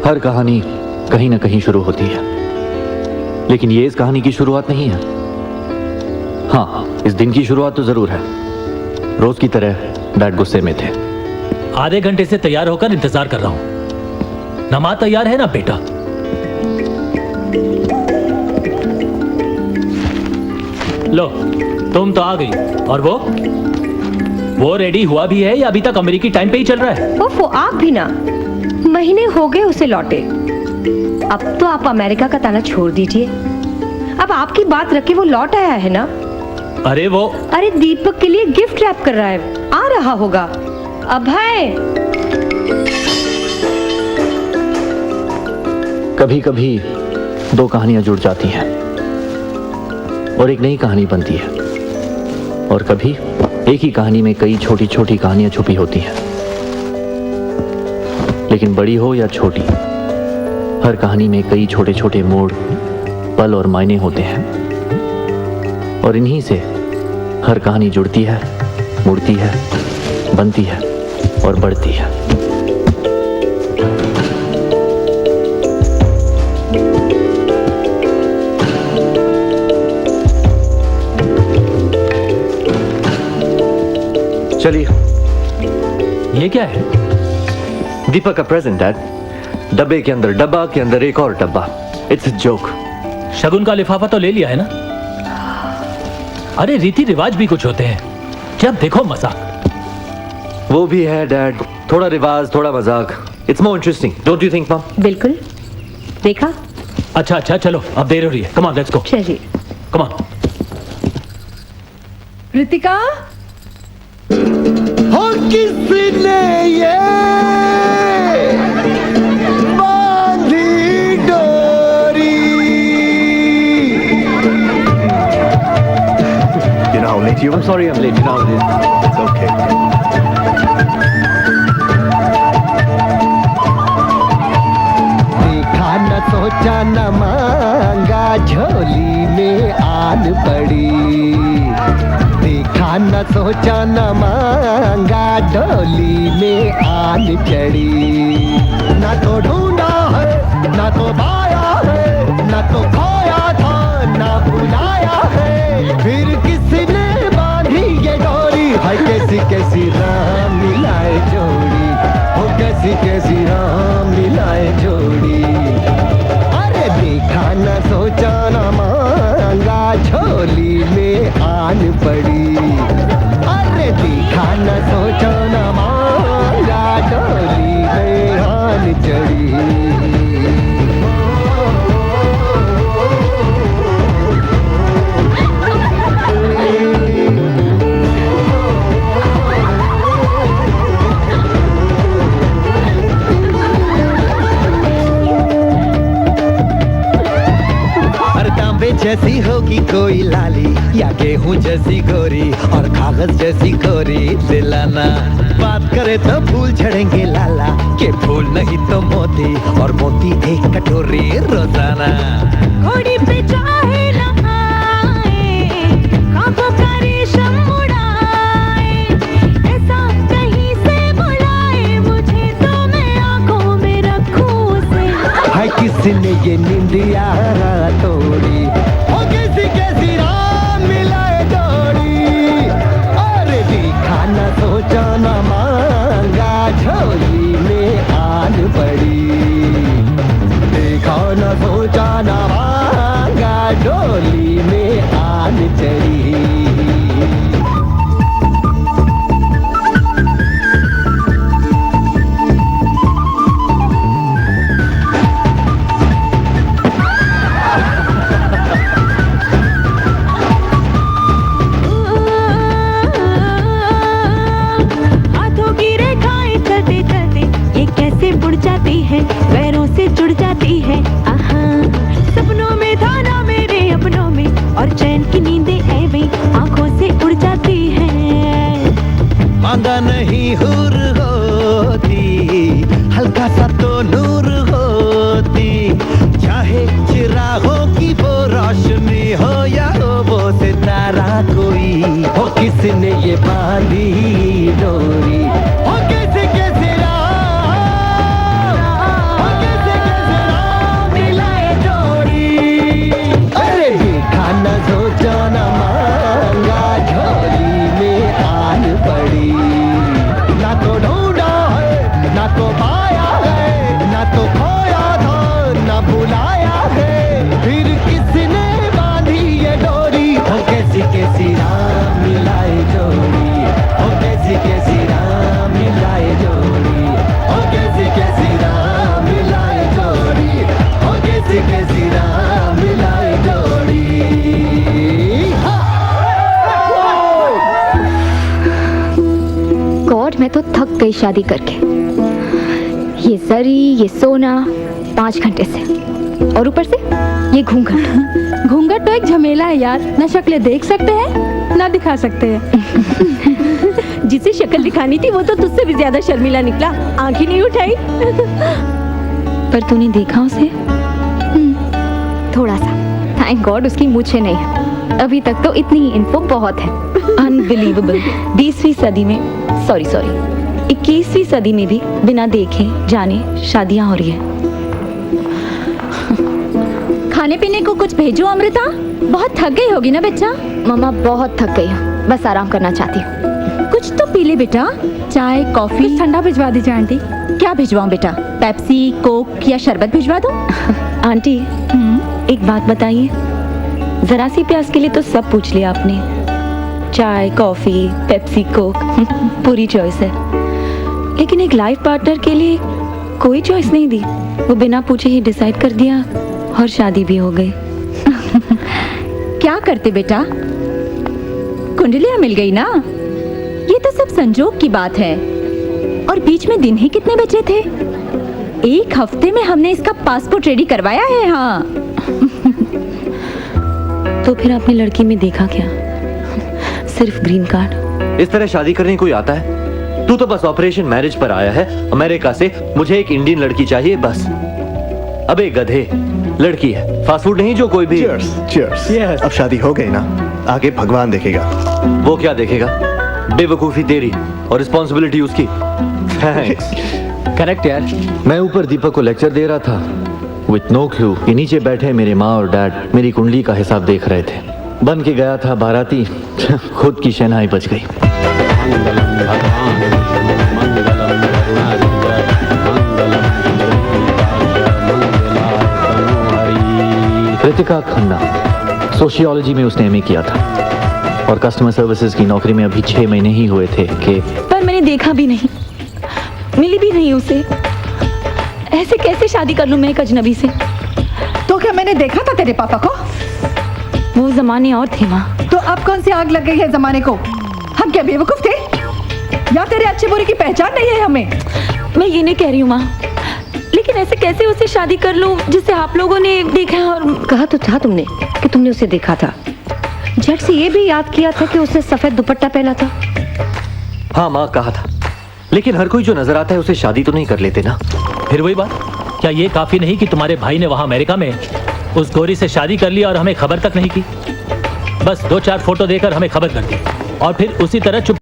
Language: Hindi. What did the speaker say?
हर कहानी कहीं ना कहीं शुरू होती है, लेकिन ये इस कहानी की शुरुआत नहीं है। हाँ, इस दिन की शुरुआत तो जरूर है। रोज की तरह डैड गुस्से में थे। आधे घंटे से तैयार होकर इंतजार कर रहा हूं। नमाज तैयार है ना बेटा? लो, तुम तो आ गई। और वो रेडी हुआ भी है या अभी तक अमेरिकी टाइम पे ही चल रहा है? वो आप भी ना, महीने हो गए उसे लौटे। अब तो आप अमेरिका का ताना छोड़ दीजिए। अब आपकी बात रख के वो लौट आया है ना। अरे दीपक के लिए गिफ्ट रैप कर रहा है, आ रहा होगा। अभय, कभी कभी दो कहानियां जुड़ जाती हैं और एक नई कहानी बनती है, और कभी एक ही कहानी में कई छोटी छोटी कहानियां छुपी होती हैं। लेकिन बड़ी हो या छोटी, हर कहानी में कई छोटे छोटे मोड़, पल और मायने होते हैं, और इन्हीं से हर कहानी जुड़ती है, मुड़ती है, बनती है और बढ़ती है। चलिए। ये क्या है? दीपक का प्रेजेंट डैड। डब्बे के अंदर डब्बा, के अंदर एक और डब्बा। It's a joke. शगुन का लिफाफा तो ले लिया है ना? अरे रीति रिवाज भी कुछ होते हैं, जब देखो मजाक। वो भी है डैड, थोड़ा रिवाज थोड़ा मजाक। It's more interesting, don't you think mom? बिल्कुल। देखा? अच्छा चलो, अब देर हो रही है। Come on, let's go. चलिए। Come on. ऋतिका, हो किसने ये बांधी डोरी? You know how late you were? I'm sorry I'm late. You know how it is. It's okay. देखा न सोचा न मांगा, झोली में आन पड़ी। देखा न सोचा न मांगा, डोली में आन चढ़ी। ना तो ढूंढा है, ना तो पाया है, ना तो खोया था, ना भुलाया है, फिर किसने बांधी ये डोरी? हाय कैसी कैसी राह मिलाए जोड़ी, हो कैसी कैसी राह मिलाए जोड़ी। अरे देखा न सोचा न मांगा, झोली में आन पड़ी। अरे देखा न सोचा न मांगा, डोली में आन चढ़ी। जैसी होगी कोई लाली, या गेहूं जैसी गोरी और कागज जैसी गोरी दिलाना। बात करे तो फूल झड़ेंगे लाला, के फूल नहीं तो मोती, और मोती एक कटोरी रोजाना। घोड़ी पे चाहे न आए, खाबों का रेशम उड़ाए, ऐसा कहीं से बुलाए मुझे तो मैं आंखों में रखूं उसे। हाय किसने ये निंदिया तोड़ी, हो कैसी कैसी राह मिलाए जोड़ी। अरे देखा न सोचा न मांगा, झोली में आन पड़ी। देखा न सोचा न मांगा, डोली में आन चढ़ी। बुड़ जाती है, पैरों से जुड़ जाती है। आहा, सपनों में था ना मेरे अपनों में, और चैन की नींदें ऐवे आंखों से उड़ जाती है। मांगा नहीं हुर होती, हल्का सा तो नूर होती। चाहे चिरागों की वो रोशनी हो, या वो सितारा कोई हो, किसने ये बांधी डोरी? हो कैसे कैसे राह, हो कैसे गई शादी करके। ये जरी, ये सोना 5 घंटे से, और ऊपर से ये घूंघट। घूंघट तो एक झमेला है यार, ना शक्लें देख सकते हैं ना दिखा सकते हैं। जिसे शक्ल दिखानी थी वो तो तुझसे भी ज्यादा शर्मिला निकला, आंख ही नहीं उठाई। पर तूने देखा उसे? थोड़ा सा। थैंक गॉड उसकी मूछें नहीं है। अभी तक तो इतनी ही इन्फो बहुत है। अनबिलीवेबल। 20वीं सदी में, सॉरी 21वीं सदी में भी बिना देखे जाने शादियां हो रही है। खाने पीने को कुछ भेजो अमृता, बहुत थक गई होगी ना बच्चा। मम्मा बहुत थक गई हूँ, बस आराम करना चाहती हूँ। कुछ तो पी ले बेटा, चाय कॉफी। कुछ ठंडा भिजवा दीजिए आंटी। क्या भिजवाऊं बेटा, पेप्सी कोक या शरबत भिजवा दूं? आंटी एक बात बताइए, जरा सी प्यास के लिए तो सब पूछ लिया आपने, चाय कॉफी पेप्सी कोक पूरी चॉइस है, लेकिन एक लाइफ पार्टनर के लिए कोई चॉइस नहीं दी। वो बिना पूछे ही डिसाइड कर दिया और शादी भी हो गई। क्या करते बेटा, कुंडलियां मिल गई ना। ये तो सब संजोग की बात है, और बीच में दिन ही कितने बचे थे। 1 हफ्ते में हमने इसका पासपोर्ट रेडी करवाया है। हाँ। तो फिर आपने लड़की में देखा क्या? सिर्फ ग्रीन कार्ड? इस तरह शादी करने कोई आता है? तू तो बस ऑपरेशन मैरिज पर आया है अमेरिका से। मुझे एक इंडियन लड़की चाहिए बस। अबे गधे, लड़की है, फास्ट फूड नहीं जो कोई भी। चीयर्स। अब शादी हो गई ना, आगे भगवान देखेगा। वो क्या देखेगा? बेवकूफी तेरी और रिस्पॉन्सिबिलिटी उसकी। थैंक्स। करेक्ट यार। मैं ऊपर दीपक को लेक्चर दे रहा था विथ नो क्लू कि नीचे बैठे मेरे माँ और डैड मेरी कुंडली का हिसाब देख रहे थे। बन के गया था बाराती, खुद की शहनाई बच गई। रितिका खन्ना, सोशियोलॉजी में उसने एमए किया था और कस्टमर सर्विसेज की नौकरी में अभी 6 महीने ही हुए थे कि पर मैंने देखा भी नहीं, मिली भी नहीं उसे। ऐसे कैसे शादी कर लूं मैं एक अजनबी से? तो क्या मैंने देखा था तेरे पापा को? वो जमाने और थे माँ। तो अब कौन सी आग लग गई है जमाने को? हम क्या बेवकूफ थे, या तेरे अच्छे बुरे की पहचान नहीं है हमें? मैं ये नहीं कह रही हूँ माँ, लेकिन ऐसे कैसे उससे शादी कर लूं जिसे आप लोगों ने देखा? और कहा तो था तुमने कि तुमने उसे देखा था। झट से ये भी याद किया था कि उसने सफेद दुपट्टा पहना था। हाँ माँ कहा था, लेकिन हर कोई जो नजर आता है उसे शादी तो नहीं कर लेते ना। फिर वही बात, क्या ये काफी नहीं कि तुम्हारे भाई ने वहां अमेरिका में उस गोरी से शादी कर ली और हमें खबर तक नहीं की? बस 2-4 फोटो देकर हमें खबर कर दी और फिर उसी तरह चुप